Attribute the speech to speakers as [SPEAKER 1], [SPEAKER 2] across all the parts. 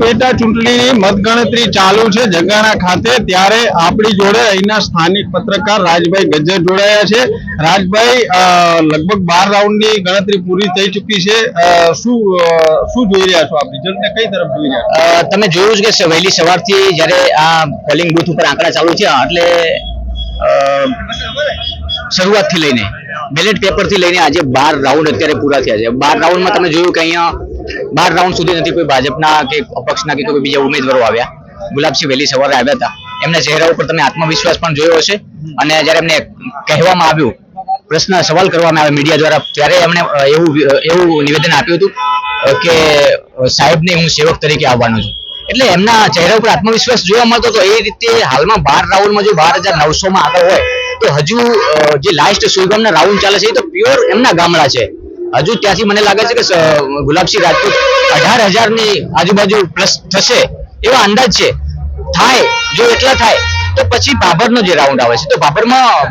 [SPEAKER 1] પેટા ચૂંટણીની મતગણતરી ચાલુ છે જગાણા ખાતે, ત્યારે આપણી જોડે અહીંના સ્થાનિક પત્રકાર રાજભાઈ ગજ્જર જોડાયા છે। રાજભાઈ, લગભગ 12 રાઉન્ડની ગણતરી પૂરી થઈ ચૂકી છે, શું જોઈ રહ્યા છો આપ? રિઝલ્ટને કઈ તરફ જોઈ રહ્યા છો?
[SPEAKER 2] તમે જોયું છે કે વહેલી સવારથી જ્યારે આ પોલિંગ બૂથ ઉપર આંકડા ચાલુ થયા એટલે શરૂઆતથી લઈને બેલેટ પેપરથી લઈને આજે 12 રાઉન્ડ અત્યારે પૂરા થયા છે। 12 રાઉન્ડમાં તમે જોયું કે અહીંયા 12 રાઉન્ડ સુધી નથી કોઈ ભાજપના કે અપક્ષના કે કોઈ બીજા ઉમેદવારો આવ્યા। ગુલાબસિંહ વહેલી સવારે આવ્યા હતા, એમના ચહેરા ઉપર તમે આત્મવિશ્વાસ પણ જોયો હશે, અને જ્યારે એમને કહેવામાં આવ્યું, સવાલ કરવામાં આવ્યો મીડિયા દ્વારા, ત્યારે એમણે એવું નિવેદન આપ્યું હતું કે સાહેબને હું સેવક તરીકે આવવાનો છું। એટલે એમના ચહેરા ઉપર આત્મવિશ્વાસ જોવા મળતો હતો। એ રીતે હાલમાં 12 રાઉન્ડમાં જો 12,900 માં આગળ હોય તો હજુ જે લાસ્ટ સુઈગામના રાઉન્ડ ચાલે છે એ તો પ્યોર એમના ગામડા છે। હજુ ત્યાંથી મને લાગે છે કે ગુલાબસિંહ રાજપૂત 18,000 ની આજુબાજુ પ્લસ થશે એવો અંદાજ છે। થાય જો એટલા થાય તો પછી ભાભરનો જે રાઉન્ડ આવે છે તો ભાભરમાં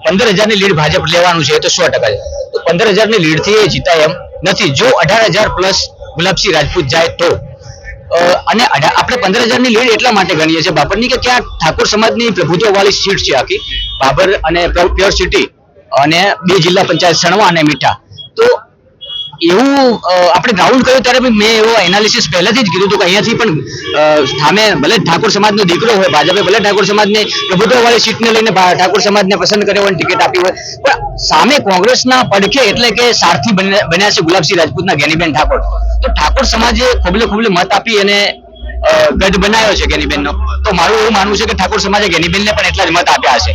[SPEAKER 2] 15,000 ની લીડ ભાજપ લેવાનું છે, એ તો 100% છે। તો 15,000 ની લીડ થી એ જીતાય એમ નથી જો 18,000 પ્લસ ગુલાબસિંહ રાજપૂત જાય તો। અને આપણે 15,000 ની લીડ એટલા માટે ગણીએ છીએ બાબરની કે ત્યાં ઠાકોર સમાજની પ્રભુત્વ વાળી સીટ છે આખી, બાબર અને પ્યોર સિટી, અને 2 જિલ્લા પંચાયત સણવા અને મીઠા। તો એવું આપણે રાઉન્ડ કર્યું ત્યારે મેં એવો એનાલિસિસ પહેલાથી જ કીધું હતું કે અહીંયાથી પણ સામે ભલે ઠાકોર સમાજનો દીકરો હોય, ભાજપે ભલે ઠાકોર સમાજને પ્રભુત્વ વાળી સીટને લઈને ઠાકોર સમાજને પસંદ કર્યો હોય, ટિકિટ આપી હોય, પણ સામે કોંગ્રેસના પડખે એટલે કે સારથી બન્યા છે ગુલાબસિંહ રાજપૂતના જ્ઞાનીબેન ઠાકોર। તો ઠાકોર સમાજે ખોબલે મત આપી અને ગઢ બનાવ્યો છે જ્ઞાનીબેનનો। તો મારું એવું માનવું છે કે ઠાકોર સમાજે જ્ઞાનીબેનને પણ એટલા જ મત આપ્યા હશે।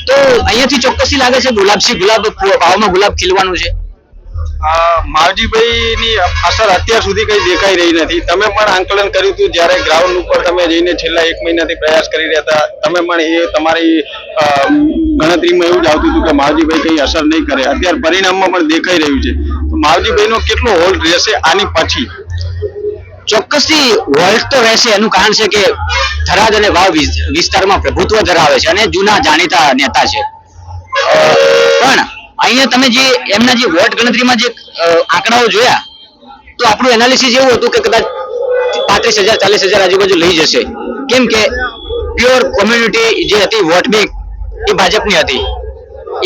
[SPEAKER 2] તો અહીંયાથી ચોક્કસથી લાગે છે ગુલાબ ભાવમાં ગુલાબ ખીલવાનું છે।
[SPEAKER 1] માવજીભાઈની અસર અત્યાર સુધી કઈ દેખાઈ રહી નથી। તમે પણ આંકલન કર્યું હતું જ્યારે ગ્રાઉન્ડ ઉપર તમે જઈને છેલ્લા 1 મહિનાથી પ્રયાસ કરી રહ્યા હતા, તમે પણ એ તમારી ગણતરીમાં એવું જ આવતું હતું કે માવજીભાઈ કઈ અસર નહીં કરે, અત્યારે પરિણામમાં પણ દેખાઈ રહ્યું છે। તો માવજીભાઈનો કેટલો હોલ્ડ રહેશે આની પછી?
[SPEAKER 2] ચોક્કસથી હોલ્ડ તો રહેશે। એનું કારણ છે કે થરાદ અને વાવ વિસ્તારમાં પ્રભુત્વ ધરાવે છે અને જૂના જાણીતા નેતા છે। પણ અહીંયા તમે જે એમના જે વોટ ગણતરીમાં જે આંકડાઓ જોયા તો આપણું એનાલિસિસ એવું હતું કે કદાચ 35,000 40,000 આજુબાજુ લઈ જશે, કેમ કે પ્યોર કોમ્યુનિટી જે હતી વોટ બેંક એ ભાજપની હતી,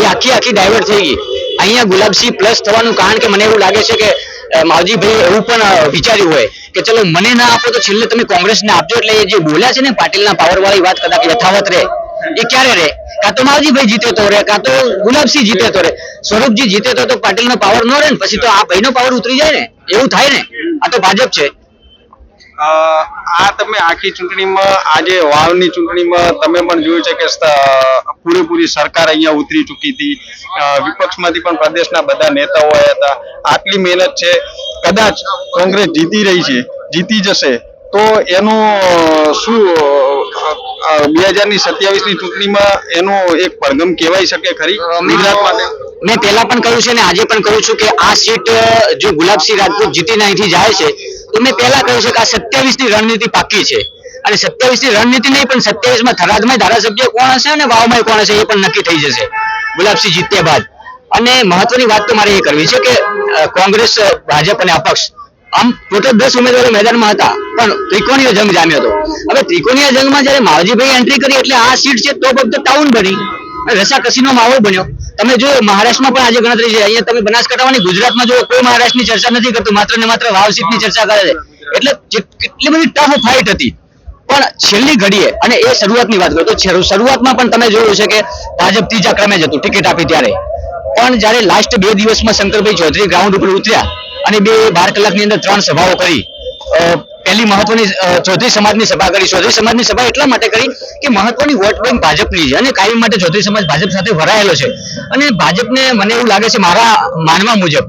[SPEAKER 2] એ આખી ડાયવર્ટ થઈ ગઈ। અહીંયા ગુલાબસિંહ પ્લસ થવાનું કારણ કે મને એવું લાગે છે કે માવજીભાઈ એવું પણ વિચાર્યું હોય કે ચલો મને ના આપો તો છેલ્લે તમે કોંગ્રેસને આપજો, એટલે એ જે બોલ્યા છે ને પાટીલના પાવર વાળી વાત કદાચ યથાવત રહે। એ ક્યારે રહે? કાં તો માવજીભાઈ જીતે તો રહે, કાં તો ગુલાબસિંહ જીતે તો રહે। સ્વરૂપજી જીતે તો પાટીલનો પાવર ન રહે ને, પછી તો આ ભાઈનો પાવર ઉતરી જાય ને, એવું થાય ને। આ તો ભાજપ છે।
[SPEAKER 1] આ તમે આખી ચૂંટણીમાં, આજે વાવની ચૂંટણીમાં તમે પણ જોયું છે કે પૂરેપૂરી સરકાર અહીંયા ઉતરી ચૂકી હતી, વિપક્ષમાંથી પણ પ્રદેશના બધા નેતાઓ આવ્યા હતા। આટલી મહેનત છે, કદાચ કોંગ્રેસ જીતી જશે તો એનું શું 2027ની ચૂંટણીમાં એનો એક પડઘમ કહેવાય શકે ખરી ગુજરાત માટે?
[SPEAKER 2] મેં પહેલા પણ કહ્યું છે ને આજે પણ કહું છું કે આ સીટ જો ગુલાબસિંહ રાજપૂત જીતીને અહીંથી જાય છે તો મેં પહેલા કહ્યું છે કે આ 27ની રણનીતિ પાકી છે। અને 27ની રણનીતિ નહીં પણ 27માં થરાદમાં ધારાસભ્ય કોણ હશે અને વાવમાં કોણ હશે એ પણ નક્કી થઈ જશે ગુલાબસિંહ જીત્યા બાદ। અને મહત્વની વાત તો મારે એ કરવી છે કે કોંગ્રેસ, ભાજપ અને અપક્ષ આમ ટોટલ 10 ઉમેદવારો મેદાનમાં હતા, પણ ત્રિકોણીય જંગ જામ્યો હતો। હવે ત્રિકોણીય જંગમાં જ્યારે માવજીભાઈ એન્ટ્રી કરી એટલે આ સીટ છે તો ફક્ત ટાઉન બની, રસાકસીનો માહોલ બન્યો। તમે જો મહારાષ્ટ્રમાં પણ આજે ગણતરી છે, અહીંયા તમે બનાસકાંઠાની ગુજરાતમાં જો કોઈ મહારાષ્ટ્રની ચર્ચા નથી કરતું, માત્ર ને માત્ર વાવ સીટની ચર્ચા કરે છે। એટલે કેટલી બધી ટફ ફાઇટ હતી, પણ છેલ્લી ઘડીએ, અને એ શરૂઆતની વાત કરું તો શરૂઆતમાં પણ તમે જોયું છે કે ભાજપ 3જા ક્રમે જ હતું ટિકિટ આપી ત્યારે, પણ જ્યારે લાસ્ટ 2 દિવસમાં શંકરભાઈ ચૌધરી ગ્રાઉન્ડ ઉપર ઉતર્યા અને 12 કલાકની અંદર 3 સભાઓ કરી। પહેલી મહત્વની ચૌધરી સમાજની સભા કરી। ચૌધરી સમાજની સભા એટલા માટે કરી કે મહત્વની વોટ બેંક ભાજપની છે અને કાયમ માટે ચૌધરી સમાજ ભાજપ સાથે વરાયેલો છે। અને ભાજપને મને એવું લાગે છે, મારા માનવા મુજબ,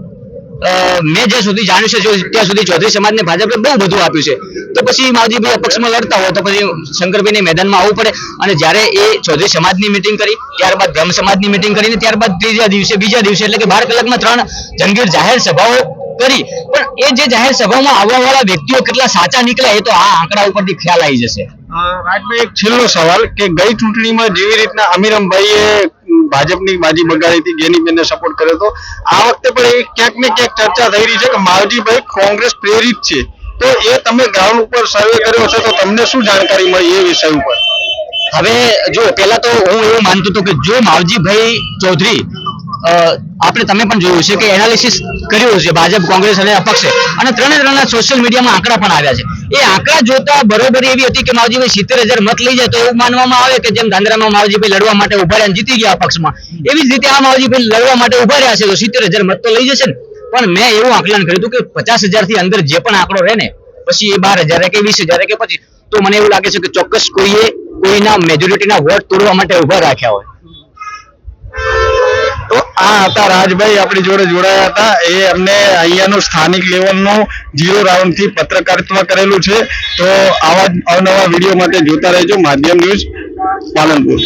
[SPEAKER 2] મેં જ્યાં સુધી જાણ્યું છે ત્યાં સુધી ચૌધરી સમાજને ભાજપે બહુ બધું આપ્યું છે। તો પછી માવજીભાઈ અપક્ષમાં લડતા હોય તો પછી શંકરભાઈને મેદાનમાં આવવું પડે। અને જ્યારે એ ચૌધરી સમાજની મિટિંગ કરી, ત્યારબાદ બ્રહ્મ સમાજની મિટિંગ કરીને ત્યારબાદ બીજા દિવસે એટલે કે 12 કલાકમાં 3 જંગીર જાહેર સભાઓ કરી, પણ એ જે જાહેર સભામાં આવવા વાળા વ્યક્તિઓ કેટલા સાચા નીકળ્યા એ તો આ આંકડા ઉપરથી ખ્યાલ આવી જશે।
[SPEAKER 1] રાજભાઈ, એક છેલ્લો સવાલ કે ગઈ ચૂંટણીમાં જેવી રીતના અમીરમભાઈએ ભાજપની બાજી બગાડી હતી, જ્ઞાનીબેનને સપોર્ટ કર્યો હતો, આ વખતે પણ એ ક્યાંક ને ક્યાંક ચર્ચા થઈ રહી છે કે માવજીભાઈ કોંગ્રેસ પ્રેરિત છે, તો એ તમે ગ્રાઉન્ડ ઉપર સર્વે કર્યો છે તો તમને શું જાણકારી મળી એ વિષય ઉપર?
[SPEAKER 2] હવે જો પહેલા તો હું એવું માનતો હતો કે જો માવજીભાઈ ચૌધરી આપણે તમે પણ જોયું છે કે એનાલિસિસ કર્યું છે ભાજપ કોંગ્રેસ અને અપક્ષે અને ત્રણેના સોશિયલ મીડિયામાં આંકડા પણ આવ્યા છે. એ આંકડા જોતા બરોબરી એવી હતી કે માવજીભાઈ 70,000 મત લઈ જાય તો એવું માનવામાં આવે કે જેમ ધાંધ્રામાં માવજીભાઈ લડવા માટે ઉભા રહ્યા અને જીતી ગયા અપક્ષમાં, એવી જ રીતે આ માવજીભાઈ લડવા માટે ઉભા રહ્યા છે તો 70,000 મત તો લઈ જશે ને. પણ મેં એવું આકલન કર્યું હતું કે 50,000 થી અંદર જે પણ આંકડો રહે ને પછી એ 12,000 કે 20,000 કે પછી તો મને એવું લાગે છે કે ચોક્કસ કોઈના મેજોરિટીના વોટ તોડવા માટે ઉભા રાખ્યા હોય.
[SPEAKER 1] તો આ હતા રાજભાઈ આપણી જોડે જોડાયા હતા. એ અમને અહીંયાનું સ્થાનિક લેવલનું 0 રાઉન્ડ થી પત્રકારિત્વ કરેલું છે. તો આવા અવનવા વિડીયો માટે જોતા રહેજો માધ્યમ ન્યૂઝ પાલનપુર.